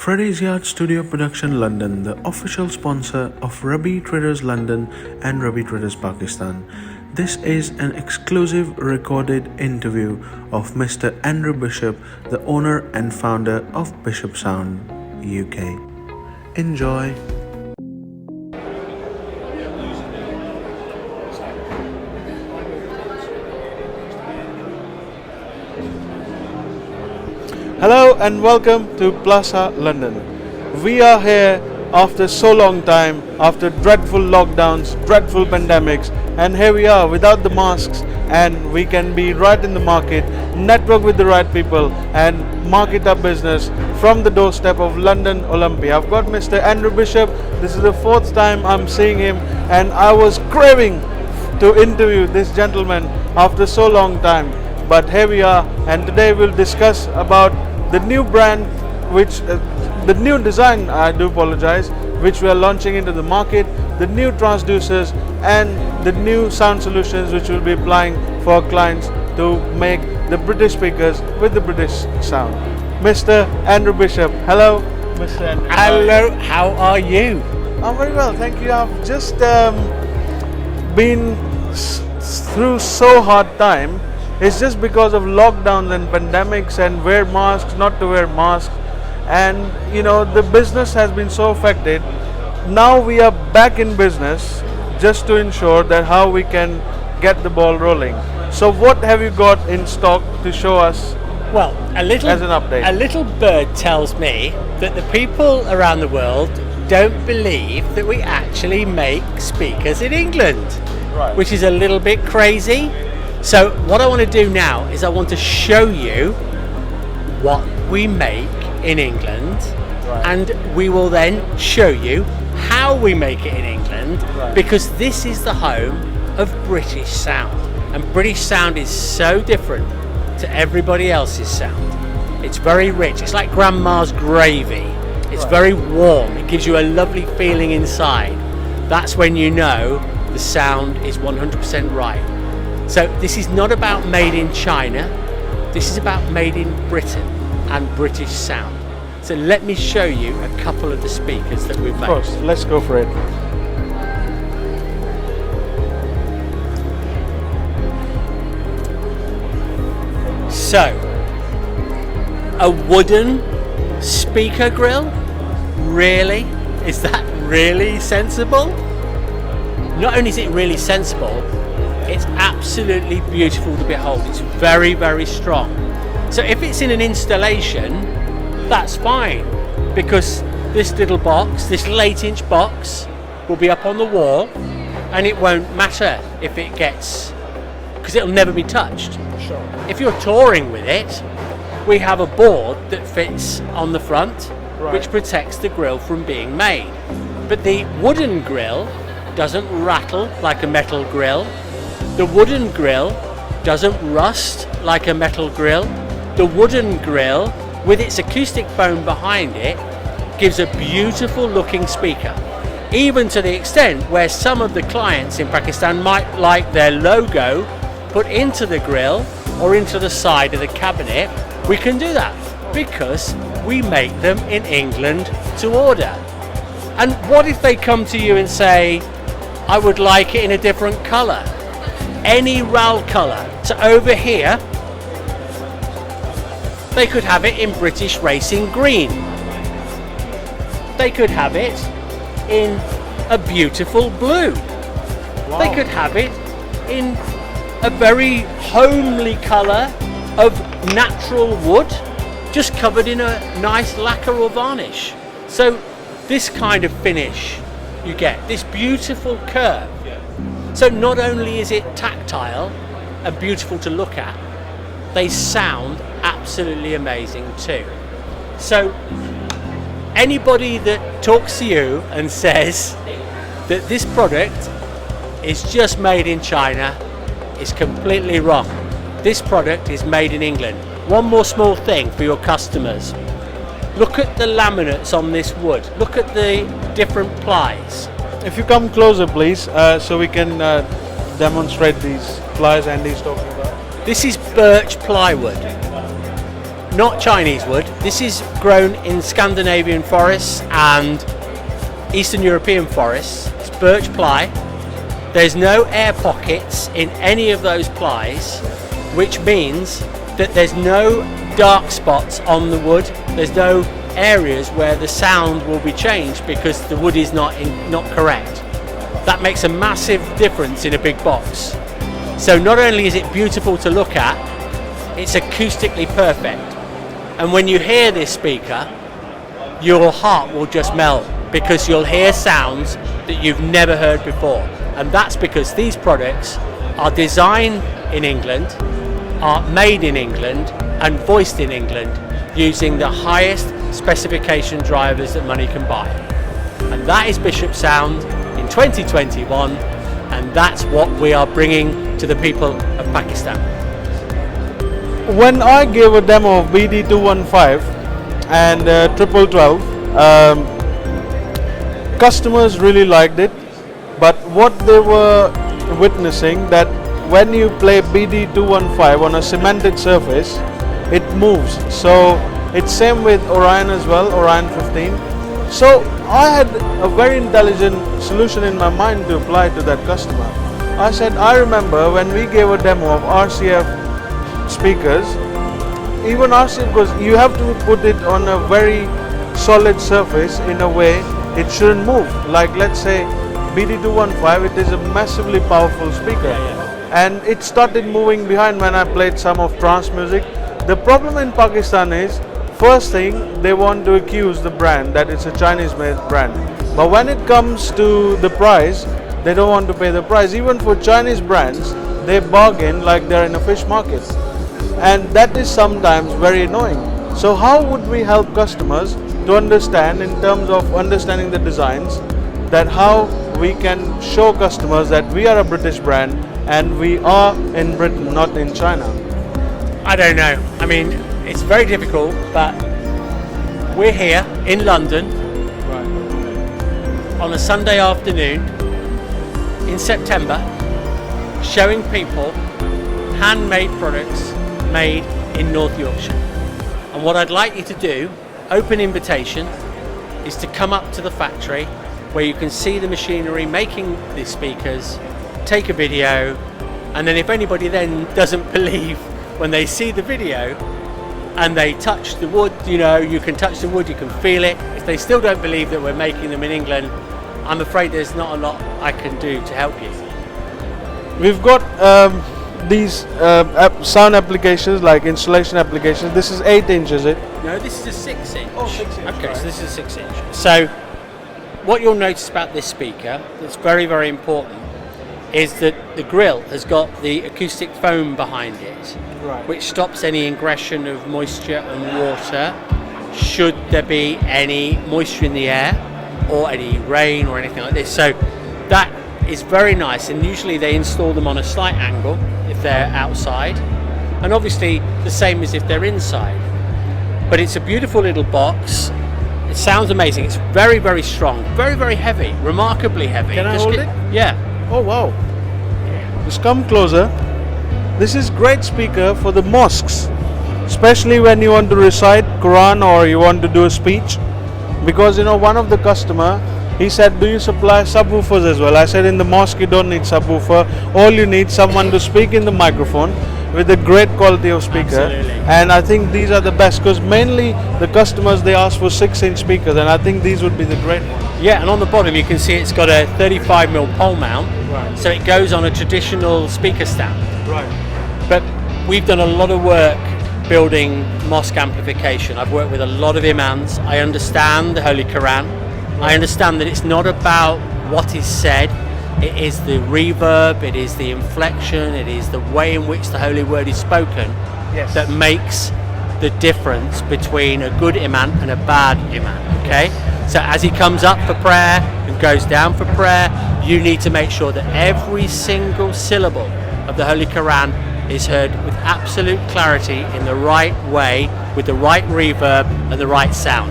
Freddy's Yard Studio Production London, the official sponsor of Rabbi Traders London and Rabbi Traders Pakistan. This is an exclusive recorded interview of Mr. Andrew Bishop, the owner and founder of Bishop Sound UK. Enjoy. Hello and welcome to Plaza London. We are here after so long time, after dreadful lockdowns, dreadful pandemics, and here we are without the masks, and we can be right in the market, network with the right people and market our business from the doorstep of London Olympia. I've got Mr. Andrew Bishop. This is the fourth time I'm seeing him, and I was craving to interview this gentleman after so long time. But here we are, and today we'll discuss about the new brand, which the new design, I do apologize, which we are launching into the market, the new transducers and the new sound solutions which we'll be applying for our clients to make the British speakers with the British sound. Mr. Andrew Bishop, hello. Mr. Andrew. Hello, how are you? I'm very well, thank you. I've just been through so hard time. It's just because of lockdowns and pandemics and wear masks, not to wear masks, and you know the business has been so affected. Now we are back in business just to ensure that how we can get the ball rolling. So what have you got in stock to show us? Well, as an update? A little bird tells me that the people around the world don't believe that we actually make speakers in England, Right. which is a little bit crazy. So what I want to do now is I want to show you what we make in England, Right. and we will then show you how we make it in England, Right. because this is the home of British sound, and British sound is so different to everybody else's sound. It's very rich, it's like grandma's gravy. It's Right. very warm, it gives you a lovely feeling inside. That's when you know the sound is 100% right. So this is not about made in China, this is about made in Britain and British sound. So let me show you a couple of the speakers that we've Of made. course, let's go for it. So, a wooden speaker grill? Really? Is that really sensible? Not only is it really sensible, it's absolutely beautiful to behold. It's very, very strong. So if it's in an installation, that's fine, because this little box, this 8-inch box, will be up on the wall, and it won't matter if it gets, because it'll never be touched. Sure. If you're touring with it, we have a board that fits on the front, Right. which protects the grill from being made. But the wooden grill doesn't rattle like a metal grill. The wooden grill doesn't rust like a metal grill. The wooden grill, with its acoustic foam behind it, gives a beautiful looking speaker. Even to the extent where some of the clients in Pakistan might like their logo put into the grill or into the side of the cabinet. We can do that because we make them in England to order. And what if they come to you and say, I would like it in a different colour? Any RAL colour. So over here, they could have it in British Racing Green. They could have it in a beautiful blue. Wow. They could have it in a very homely colour of natural wood, just covered in a nice lacquer or varnish. So this kind of finish you get, this beautiful curve. So not only is it tactile and beautiful to look at, they sound absolutely amazing too. So anybody that talks to you and says that this product is just made in China is completely wrong. This product is made in England. One more small thing for your customers. Look at the laminates on this wood. Look at the different plies. If you come closer, please, so we can demonstrate these plies Andy's talking about. This is birch plywood. not Chinese wood. This is grown in Scandinavian forests and Eastern European forests. It's birch ply. There's no air pockets in any of those plies, which means that there's no dark spots on the wood. There's no areas where the sound will be changed because the wood is not correct. That makes a massive difference in a big box. So not only is it beautiful to look at, it's acoustically perfect. And when you hear this speaker, your heart will just melt because you'll hear sounds that you've never heard before. And that's because these products are designed in England, are made in England and voiced in England using the highest specification drivers that money can buy. And that is Bishop Sound in 2021, and that's what we are bringing to the people of Pakistan. When I gave a demo of BD215 and 1212, customers really liked it, but what they were witnessing that when you play BD215 on a cemented surface, it moves. So it's same with Orion as well, Orion 15. So I had a very intelligent solution in my mind to apply to that customer. I said, I remember when we gave a demo of RCF speakers, even RCF, because you have to put it on a very solid surface in a way it shouldn't move. Like let's say BD215, it is a massively powerful speaker, and it started moving behind when I played some of trance music. The problem in Pakistan is, first thing, they want to accuse the brand that it's a Chinese made brand, but when it comes to the price, they don't want to pay the price. Even for Chinese brands, they bargain like they're in a fish market, and that is sometimes very annoying. So how would we help customers to understand, in terms of understanding the designs, that how we can show customers that we are a British brand and we are in Britain, not in China? I don't know. I mean, it's very difficult, but we're here in London on a Sunday afternoon in September, showing people handmade products made in North Yorkshire. And what I'd like you to do, open invitation, is to come up to the factory where you can see the machinery making these speakers, take a video, and then if anybody then doesn't believe when they see the video and they touch the wood, you know, you can touch the wood, you can feel it. If they still don't believe that we're making them in England, I'm afraid there's not a lot I can do to help you. We've got these sound applications, like installation applications. This is 8 inch, is it? No, this is a 6 inch. Oh, 6 inch. Okay, right. so this is a 6 inch. So what you'll notice about this speaker that's very, very important is that the grill has got the acoustic foam behind it, Right. which stops any ingression of moisture and water should there be any moisture in the air or any rain or anything like this. So that is very nice, and usually they install them on a slight angle if they're outside, and obviously the same as if they're inside. But it's a beautiful little box. It sounds amazing. It's very, very strong, very, very heavy, remarkably heavy. Can I hold it? Yeah. Oh wow. Just come closer. This is great speaker for the mosques, especially when you want to recite Quran or you want to do a speech, because you know, one of the customer, he said, do you supply subwoofers as well? I said, in the mosque you don't need subwoofer. All you need someone to speak in the microphone with a great quality of speaker. Absolutely. And I think these are the best, because mainly the customers, they ask for 6 inch speakers, and I think these would be the great ones. Yeah, and on the bottom you can see it's got a 35mm pole mount, Right. so it goes on a traditional speaker stand. Right. But we've done a lot of work building mosque amplification. I've worked with a lot of imams. I understand the Holy Quran. I understand that it's not about what is said, it is the reverb, it is the inflection, it is the way in which the holy word is spoken that makes the difference between a good imam and a bad imam, okay? So as he comes up for prayer and goes down for prayer, you need to make sure that every single syllable of the Holy Quran is heard with absolute clarity in the right way, with the right reverb and the right sound.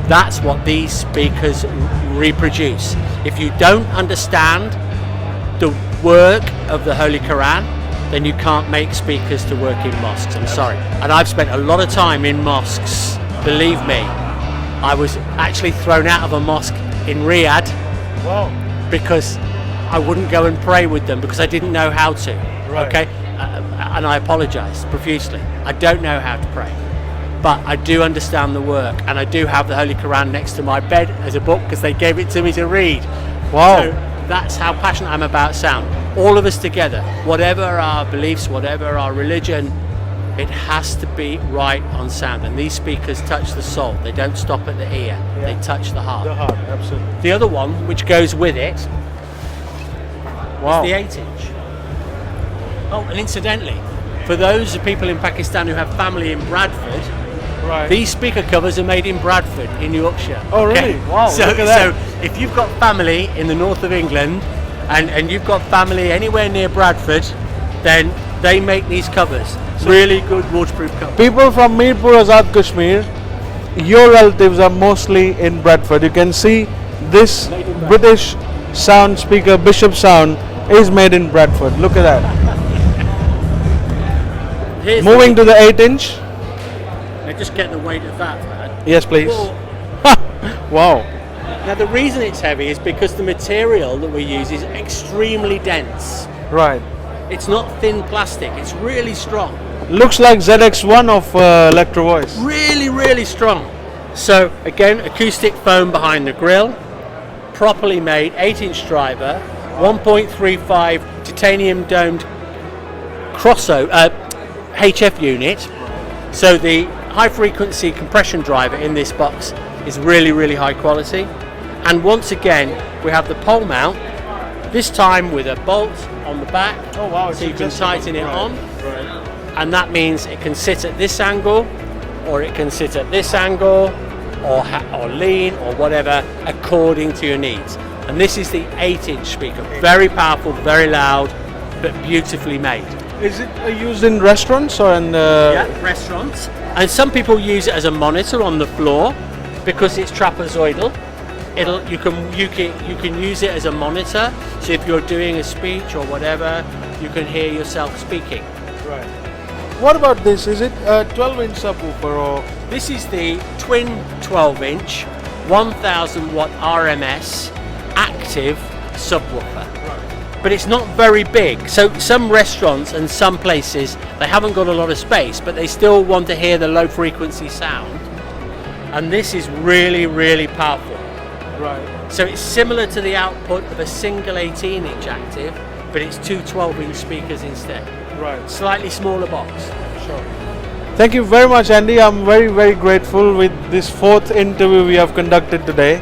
That's what these speakers reproduce. If you don't understand the work of the Holy Quran, then you can't make speakers to work in mosques. I'm sorry. And I've spent a lot of time in mosques, believe me. I was actually thrown out of a mosque in Riyadh because I wouldn't go and pray with them because I didn't know how to. Right. Okay, and I apologise profusely. I don't know how to pray, but I do understand the work, and I do have the Holy Quran next to my bed as a book because they gave it to me to read. Wow. So that's how passionate I'm about sound. All of us together, whatever our beliefs, whatever our religion, it has to be right on sound. And these speakers touch the soul. They don't stop at the ear. They touch the heart. The heart, absolutely. The other one, which goes with it, Wow. is the 8-inch. Oh, and incidentally, for those people in Pakistan who have family in Bradford, Right. these speaker covers are made in Bradford, in Yorkshire. Oh, really? Wow, So, look at that. so if you've got family in the north of England and you've got family anywhere near Bradford, then they make these covers. Really good waterproof covers. People from Mirpur, Azad Kashmir, your relatives are mostly in Bradford. You can see this Made in Bradford. British sound speaker, Bishop Sound, is made in Bradford. Look at that. Here's Moving to the 8-inch. Now just get the weight of that, man. Yes, please. Whoa. Wow. Now the reason it's heavy is because the material that we use is extremely dense. Right. It's not thin plastic, it's really strong. Looks like ZX1 of Electro Voice. Really, really strong. So again, acoustic foam behind the grille, properly made, 8-inch driver, 1.35 titanium domed HF unit. So the high frequency compression driver in this box is really, really high quality. And once again, we have the pole mount, this time with a bolt on the back, Oh wow, so you can tighten it on. And that means it can sit at this angle, or it can sit at this angle, or lean, or whatever, according to your needs. And this is the 8-inch speaker, very powerful, very loud, but beautifully made. Is it used in restaurants or in Restaurants. And some people use it as a monitor on the floor because it's trapezoidal. You can use it as a monitor. So if you're doing a speech or whatever, you can hear yourself speaking. Right. What about this? Is it a 12-inch subwoofer or? This is the twin 12-inch, 1000 watt RMS active subwoofer. But it's not very big. So some restaurants and some places, they haven't got a lot of space, but they still want to hear the low frequency sound. And this is really, really powerful. Right. So it's similar to the output of a single 18-inch active, but it's two 12-inch speakers instead. Right. Slightly smaller box. Sure. Thank you very much, Andy. I'm very, very grateful with this 4th interview we have conducted today.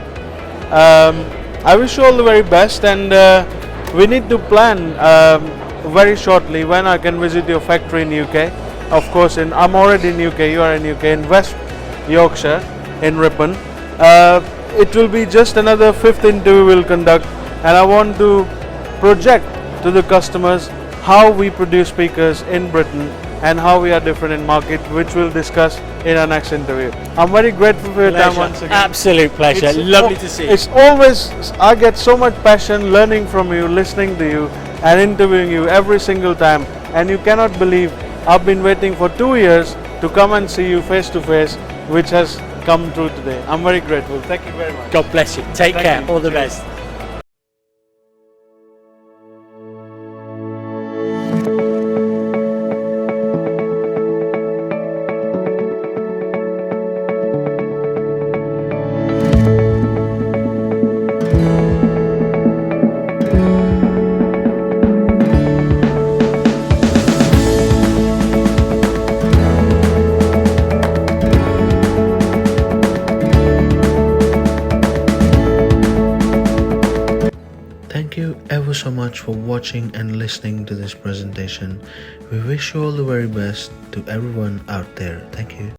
I wish you all the very best, and we need to plan very shortly when I can visit your factory in UK. Of course, I'm already in UK. You are in UK, in West Yorkshire, in Ripon. It will be just another 5th interview we'll conduct, and I want to project to the customers how we produce speakers in Britain and how we are different in market, which we'll discuss in our next interview. I'm very grateful for your time once again. Absolute pleasure. Lovely to see you. It's always, I get so much passion learning from you, listening to you and interviewing you every single time, and you cannot believe I've been waiting for 2 years to come and see you face to face, which has come true today. I'm very grateful. Thank you very much. God bless you. Take Thank care. you. All the Cheers. best. Thank you ever so much for watching and listening to this presentation. We wish you all the very best to everyone out there. Thank you.